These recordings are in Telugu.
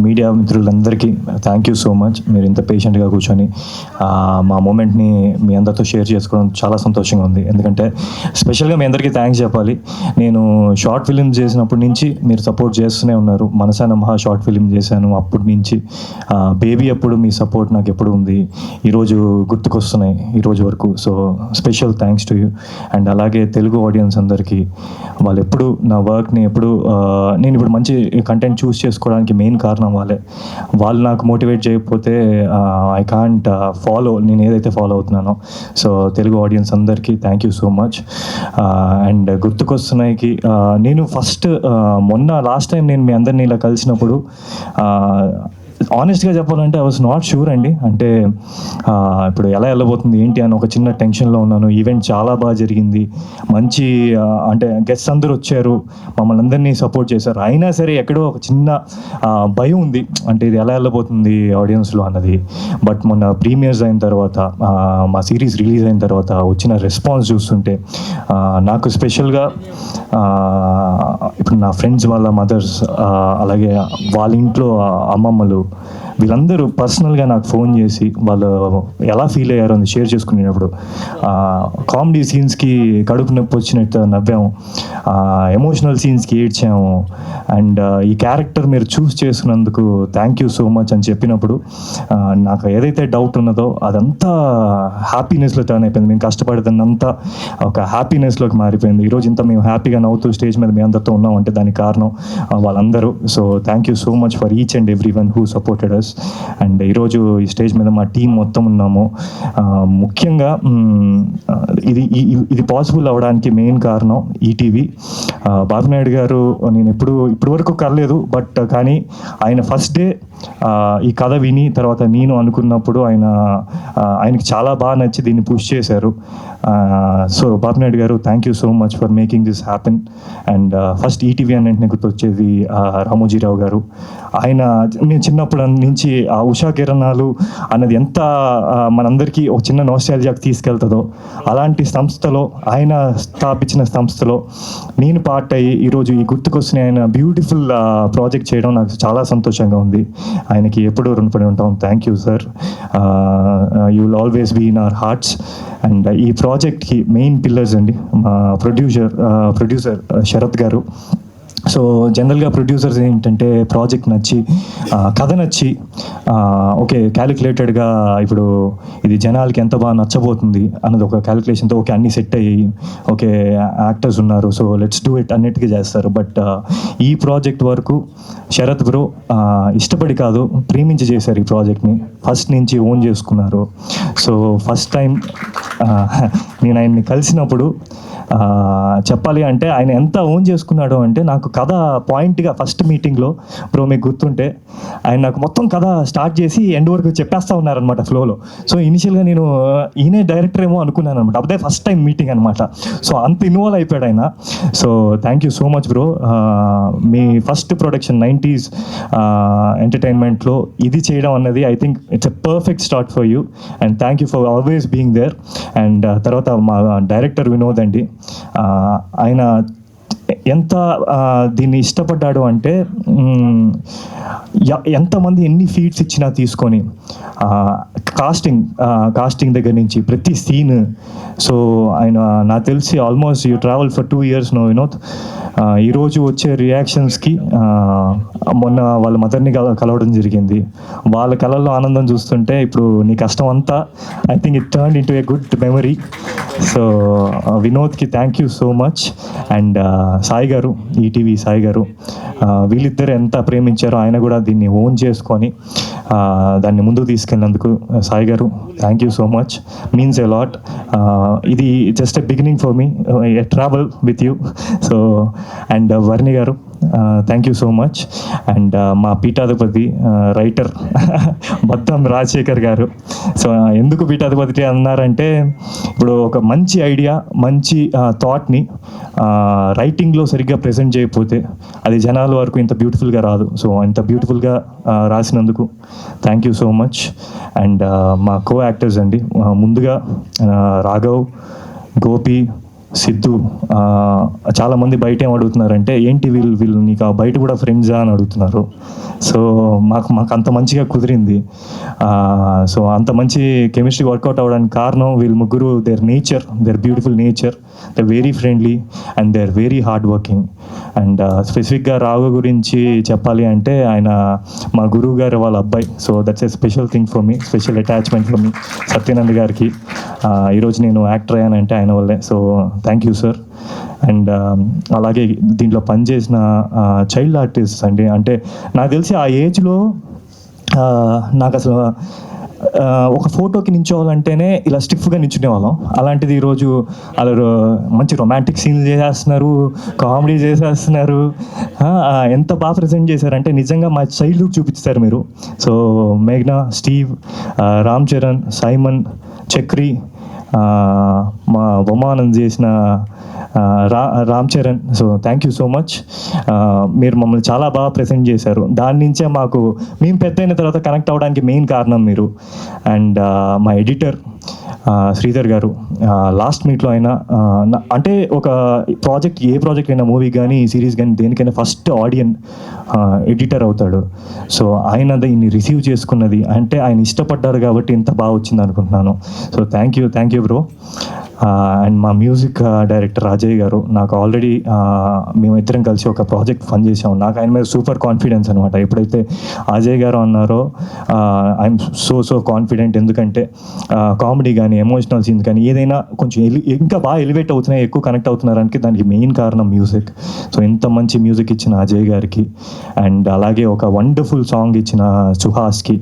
మీడియా మిత్రులందరికీ థ్యాంక్ యూ సో మచ్. మీరు ఇంత పేషెంట్గా కూర్చొని మా మూమెంట్ని మీ అందరితో షేర్ చేసుకోవడం చాలా సంతోషంగా ఉంది. ఎందుకంటే స్పెషల్గా మీ అందరికీ థ్యాంక్స్ చెప్పాలి. నేను షార్ట్ ఫిలిం చేసినప్పటి నుంచి మీరు సపోర్ట్ చేస్తూనే ఉన్నారు. మనసా నమః షార్ట్ ఫిలిం చేశాను అప్పటి నుంచి. బేబీ అప్పుడు మీ సపోర్ట్ నాకు ఎప్పుడు ఉంది. ఈరోజు గుర్తుకొస్తున్నాయి ఈరోజు వరకు. So special thanks to you. And అలాగే తెలుగు ఆడియన్స్ అందరికీ, వాళ్ళు ఎప్పుడు నా వర్క్ని ఎప్పుడు నేను ఇప్పుడు మంచి కంటెంట్ చూస్ చేసుకోవడానికి మెయిన్ కారణం వాళ్ళే. వాళ్ళు నాకు మోటివేట్ చేయకపోతే ఐ కాంట్ ఫాలో, నేను ఏదైతే ఫాలో అవుతున్నానో. సో తెలుగు ఆడియన్స్ అందరికీ thank you so much. And గుర్తుకొస్తున్నాయికి నేను ఫస్ట్ మొన్న లాస్ట్ టైం నేను మీ అందరినీ ఇలా కలిసినప్పుడు ఆనెస్ట్గా చెప్పాలంటే ఐ వాజ్ నాట్ షూర్ అండి. అంటే ఇప్పుడు ఎలా వెళ్ళబోతుంది ఏంటి అని ఒక చిన్న టెన్షన్లో ఉన్నాను. ఈవెంట్ చాలా బాగా జరిగింది, మంచి అంటే గెస్ట్స్ అందరూ వచ్చారు, మమ్మల్ని అందరినీ సపోర్ట్ చేశారు. అయినా సరే ఎక్కడో ఒక చిన్న భయం ఉంది, అంటే ఇది ఎలా వెళ్ళబోతుంది ఆడియన్స్లో అన్నది. బట్ మొన్న ప్రీమియర్స్ అయిన తర్వాత, మా సిరీస్ రిలీజ్ అయిన తర్వాత వచ్చిన రెస్పాన్స్ చూస్తుంటే నాకు స్పెషల్గా ఇప్పుడు నా ఫ్రెండ్స్ వాళ్ళ మదర్స్, అలాగే వాళ్ళ ఇంట్లో అమ్మమ్మలు, వీళ్ళందరూ పర్సనల్గా నాకు ఫోన్ చేసి వాళ్ళు ఎలా ఫీల్ అయ్యారో అని షేర్ చేసుకునేటప్పుడు కామెడీ సీన్స్కి కడుపు నొప్పి వచ్చినట్టు నవ్వాము, ఎమోషనల్ సీన్స్కి ఏడ్చాము. అండ్ ఈ క్యారెక్టర్ మీరు చూస్ చేసుకున్నందుకు థ్యాంక్ యూ సో మచ్ అని చెప్పినప్పుడు నాకు ఏదైతే డౌట్ ఉన్నదో అదంతా హ్యాపీనెస్లో టర్న్ అయిపోయింది. మేము కష్టపడేదంతా ఒక హ్యాపీనెస్లోకి మారిపోయింది. ఈరోజు ఇంత మేము హ్యాపీగా నవ్వుతూ స్టేజ్ మీద మీ అందరితో ఉన్నామంటే దానికి కారణం వాళ్ళందరూ. So thank you so much for each and every one who supported us. And ఈరోజు ఈ స్టేజ్ మీద మా టీం మొత్తం ఉన్నాము. ముఖ్యంగా ఇది పాసిబుల్ అవ్వడానికి మెయిన్ కారణం ఈటీవీ. బాబు నాయుడు గారు నేను ఇప్పటి వరకు కలలేదు, బట్ కానీ ఆయన ఫస్ట్ డే ఈ కథ విని తర్వాత నేను అనుకున్నప్పుడు ఆయనకి చాలా బాగా నచ్చి దీన్ని పుష్ చేశారు. సో బాబు నాయుడు గారు thank you so much for making this happen. And first ETV అన్నింటినీ గుర్తొచ్చేది రామోజీరావు గారు. ఆయన నేను చిన్నప్పుడు నుంచి ఆ ఉషా కిరణాలు అన్నది ఎంత మనందరికీ ఒక చిన్న నోస్టాల్జియాకి తీసుకెళ్తుందో, అలాంటి సంస్థలో ఆయన స్థాపించిన సంస్థలో నేను పార్ట్ అయ్యి ఈరోజు ఈ గుర్తుకొస్తున్న ఆయన బ్యూటిఫుల్ ప్రాజెక్ట్ చేయడం నాకు చాలా సంతోషంగా ఉంది. ఆయనకి ఎప్పుడూ రుణపడి ఉంటాం. Thank you sir, you will always be in our hearts. And ఈ ప్రాజెక్ట్కి మెయిన్ పిల్లర్స్ అండి మా ప్రొడ్యూసర్ శరత్ గారు. సో జనరల్గా ప్రొడ్యూసర్స్ ఏంటంటే ప్రాజెక్ట్ నచ్చి కథ నచ్చి ఓకే క్యాలిక్యులేటెడ్గా ఇప్పుడు ఇది జనాలకి ఎంత బాగా నచ్చబోతుంది అన్నది ఒక క్యాలిక్యులేషన్తో ఓకే అన్నీ సెట్ అయ్యి ఓకే యాక్టర్స్ ఉన్నారు సో లెట్స్ డూ ఇట్ అన్నిటికీ చేస్తారు. బట్ ఈ ప్రాజెక్ట్ వరకు శరత్ బ్రో ఇష్టపడి కాదు ప్రేమించి చేశారు ఈ ప్రాజెక్ట్ని. ఫస్ట్ నుంచి ఓన్ చేసుకున్నారు. సో ఫస్ట్ టైం నేను ఆయన్ని కలిసినప్పుడు చెప్పాలి అంటే ఆయన ఎంత ఓన్ చేసుకున్నాడు అంటే నాకు కథ పాయింట్గా ఫస్ట్ మీటింగ్లో బ్రో మీకు గుర్తుంటే ఆయన నాకు మొత్తం కథ స్టార్ట్ చేసి ఎండ్ వరకు చెప్పేస్తూ ఉన్నారనమాట ఫ్లోలో. సో ఇనిషియల్గా నేను ఈయనే డైరెక్టర్ ఏమో అనుకున్నాను అనమాట. అప్పుడే ఫస్ట్ టైం మీటింగ్ అనమాట. సో అంత ఇన్వాల్వ్ అయిపోయాడు ఆయన. So thank you so much bro. మీ ఫస్ట్ ప్రొడక్షన్ 90s ఎంటర్టైన్మెంట్లో ఇది చేయడం అన్నది I think it's a perfect start for you and thank you for always being there. And తర్వాత మా డైరెక్టర్ వినోద్ అండి, ఆయన ఎంత దీన్ని ఇష్టపడ్డాడు అంటే ఎంతమంది ఎన్ని ఫీడ్స్ ఇచ్చినా తీసుకొని కాస్టింగ్ దగ్గర నుంచి ప్రతి సీన్. సో ఆయన నాకు తెలిసి almost you travel for 2 years no Vinod. ఈరోజు వచ్చే రియాక్షన్స్కి మొన్న వాళ్ళ మదర్ని కలవడం జరిగింది. వాళ్ళ కళల్లో ఆనందం చూస్తుంటే ఇప్పుడు నీ కష్టం అంతా I think it turn into a good memory. So వినోద్కి thank you so much. And Sai గారు, ఈటీవీ సాయి గారు, వీళ్ళిద్దరు ఎంత ప్రేమించారో ఆయన కూడా దీన్ని ఓన్ చేసుకొని దాన్ని ముందుకు తీసుకెళ్ళినందుకు సాయి గారు thank you so much, means a lot. ఇది just a beginning for me, a travel with you. So and Varni గారు thank you so much. And మా పీఠాధిపతి రైటర్ బద్దం రాజశేఖర్ గారు. సో ఎందుకు పీఠాధిపతి అన్నారంటే ఇప్పుడు ఒక మంచి ఐడియా మంచి థాట్ని రైటింగ్లో సరిగ్గా ప్రజెంట్ చేయకపోతే అది జనాల వరకు ఇంత బ్యూటిఫుల్గా రాదు. సో ఇంత బ్యూటిఫుల్గా రాసినందుకు thank you so much. And మా కో యాక్టర్స్ అండి, ముందుగా రాఘవ్, గోపి, సిద్ధు, చాలామంది బయట ఏం అడుగుతున్నారంటే ఏంటి వీళ్ళు నీకు బయట కూడా ఫ్రెండ్సా అని అడుగుతున్నారు. సో మాకు అంత మంచిగా కుదిరింది. సో అంత మంచి కెమిస్ట్రీ వర్కౌట్ అవ్వడానికి కారణం వీళ్ళు ముగ్గురు, their beautiful nature, they very friendly and they are very hard working. And స్పెసిఫిక్గా రాఘవ గురించి చెప్పాలి అంటే ఆయన మా గురువు గారు వాళ్ళ అబ్బాయి. So that's a special thing for me, special attachment for me. Satyanand గారికి ఈరోజు నేను యాక్టర్ అయ్యానంటే ఆయన వల్లే. So thank you sir. And అలాగే దీంట్లో పనిచేసిన చైల్డ్ ఆర్టిస్ట్ అండి, అంటే నాకు తెలిసి ఆ ఏజ్లో నాకు అసలు ఒక ఫోటోకి నించోవాలంటేనే ఇలా స్టిఫ్గా నించునే వాళ్ళం. అలాంటిది ఈరోజు అలా మంచి రొమాంటిక్ సీన్లు చేసేస్తున్నారు, కామెడీ చేసేస్తున్నారు. ఎంత బాగా ప్రజెంట్ చేశారంటే నిజంగా మా చైల్డ్హుడ్ చూపిస్తారు మీరు. సో మేఘ్నా, స్టీవ్, రామ్ చరణ్, సైమన్, చక్రి, మా బొమ్మానంద్ చేసిన Ram Charan. So thank you so much. మీరు మమ్మల్ని చాలా బాగా ప్రెజెంట్ చేశారు. దాని నుంచే మేము పెద్ద అయిన తర్వాత కనెక్ట్ అవ్వడానికి మెయిన్ కారణం మీరు. అండ్ మా ఎడిటర్ శ్రీధర్ గారు, లాస్ట్ మీట్లో అయినా అంటే ఒక ఏ ప్రాజెక్ట్ అయినా, మూవీ కానీ సిరీస్ కానీ దేనికైనా ఫస్ట్ ఆడియన్ ఎడిటర్ అవుతాడు. సో ఆయన దీన్ని రిసీవ్ చేసుకున్నది అంటే ఆయన ఇష్టపడ్డారు కాబట్టి ఇంత బాగా వచ్చింది అనుకుంటున్నాను. So thank you bro. And మా మ్యూజిక్ డైరెక్టర్ అజయ్ గారు, నాకు ఆల్రెడీ మేమిద్దరం కలిసి ఒక ప్రాజెక్ట్ ఫన్ చేసాము. నాకు ఆయన మీద సూపర్ కాన్ఫిడెన్స్ అనమాట. ఎప్పుడైతే అజయ్ గారు అన్నారో ఐఎమ్ సో కాన్ఫిడెంట్, ఎందుకంటే కామెడీ కానీ ఎమోషనల్ సీన్స్ కానీ ఏదైనా కొంచెం ఇంకా బాగా ఎలివేట్ అవుతున్నాయి, ఎక్కువ కనెక్ట్ అవుతున్నారంటే దానికి మెయిన్ కారణం మ్యూజిక్. సో ఇంత మంచి మ్యూజిక్ ఇచ్చిన అజయ్ గారికి, అండ్ అలాగే ఒక వండర్ఫుల్ సాంగ్ ఇచ్చిన సుహాస్కి.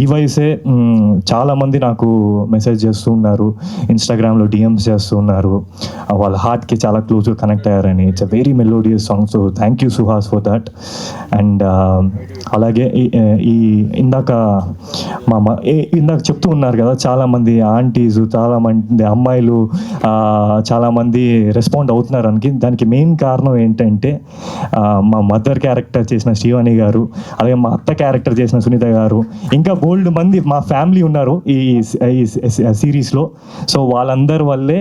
ఈ వయసే చాలామంది నాకు మెసేజ్ చేస్తూ ఉన్నారు, ఇన్స్టాగ్రామ్లో డిఎమ్స్ చేస్తూ ఉన్నారు, వాళ్ళ హార్ట్కి చాలా క్లోజ్గా కనెక్ట్ అయ్యారని. It's a very melodious song. So thank you Suhas for that. And అలాగే ఇందాక చెప్తూ ఉన్నారు కదా, చాలామంది ఆంటీస్, చాలామంది అమ్మాయిలు చాలామంది రెస్పాండ్ అవుతున్నారు అని. దానికి మెయిన్ కారణం ఏంటంటే మా మదర్ క్యారెక్టర్ చేసిన శ్రీవాణి గారు, అలాగే మా అత్త క్యారెక్టర్ చేసిన సునీత గారు, ఇంకా బోల్డ్ మంది మా ఫ్యామిలీ ఉన్నారు ఈ సిరీస్లో. సో వాళ్ళందరి వల్లే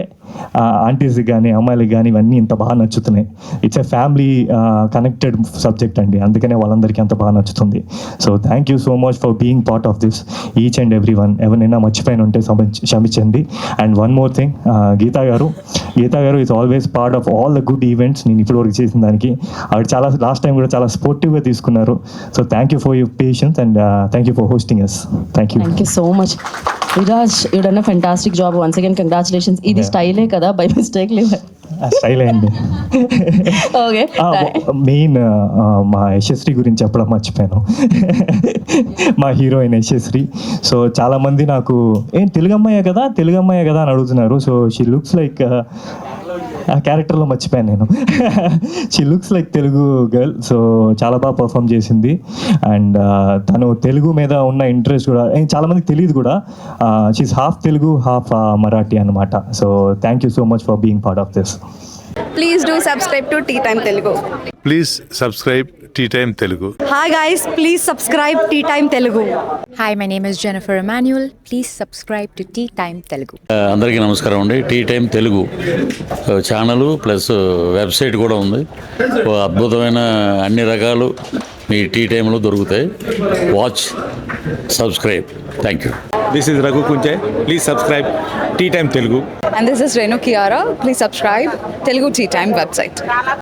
ఆంటీస్ కానీ అమ్మాయిలకు కానీ ఇవన్నీ ఇంత బాగా నచ్చుతున్నాయి. It's a family connected subject అండి, అందుకనే వాళ్ళందరికీ అంత బాగా నచ్చుతుంది. So thank you so much for being part of this, each and every one. ఎవరినైనా మర్చిపోయిన ఉంటే క్షమించండి. And one more thing, Geeta గారు is always part of all the good events. నేను ఇప్పటివరకు చేసిన దానికి ఆవిడ చాలా లాస్ట్ టైం కూడా చాలా స్పోర్టివ్గా తీసుకున్నారు. So thank you for your patience and thank you for hosting us. Thank you so much. Viraj, you done a fantastic job. Once again, congratulations. Idi style hai kada by mistake live. Style అయింది. ఓకే, మెయిన్ మా యశస్వి గురించి చెప్పడం మర్చిపోయాను. మా హీరోయిన్ యశస్వి. సో చాలామంది నాకు తెలుగు అమ్మాయే కదా అని అడుగుతున్నారు. సో షీ లుక్స్ లైక్, ఆ క్యారెక్టర్లో మర్చిపోయాను నేను. She looks like Telugu girl. So చాలా బాగా పర్ఫామ్ చేసింది. అండ్ తను తెలుగు మీద ఉన్న ఇంట్రెస్ట్ కూడా చాలామందికి తెలియదు కూడా. She's half Telugu half Marathi అనమాట. So thank you so much for being part of this. Please do subscribe to Tea Time Telugu. Please subscribe Tea Time Telugu. Hi guys, please subscribe Tea Time Telugu. Hi, my name is Jennifer Emmanuel. Please subscribe to Tea Time Telugu. అందరికీ నమస్కారం అండి. Tea time Telugu channel plus website కూడా ఉంది. అద్భుతమైన అన్ని రకాలు మీ టీ టైంలో దొరుకుతాయి. Watch, subscribe. Thank you. This is Raghu Kunche. Please subscribe Tea Time Telugu. And this is Renu Kiara. Please subscribe Telugu Tea Time website.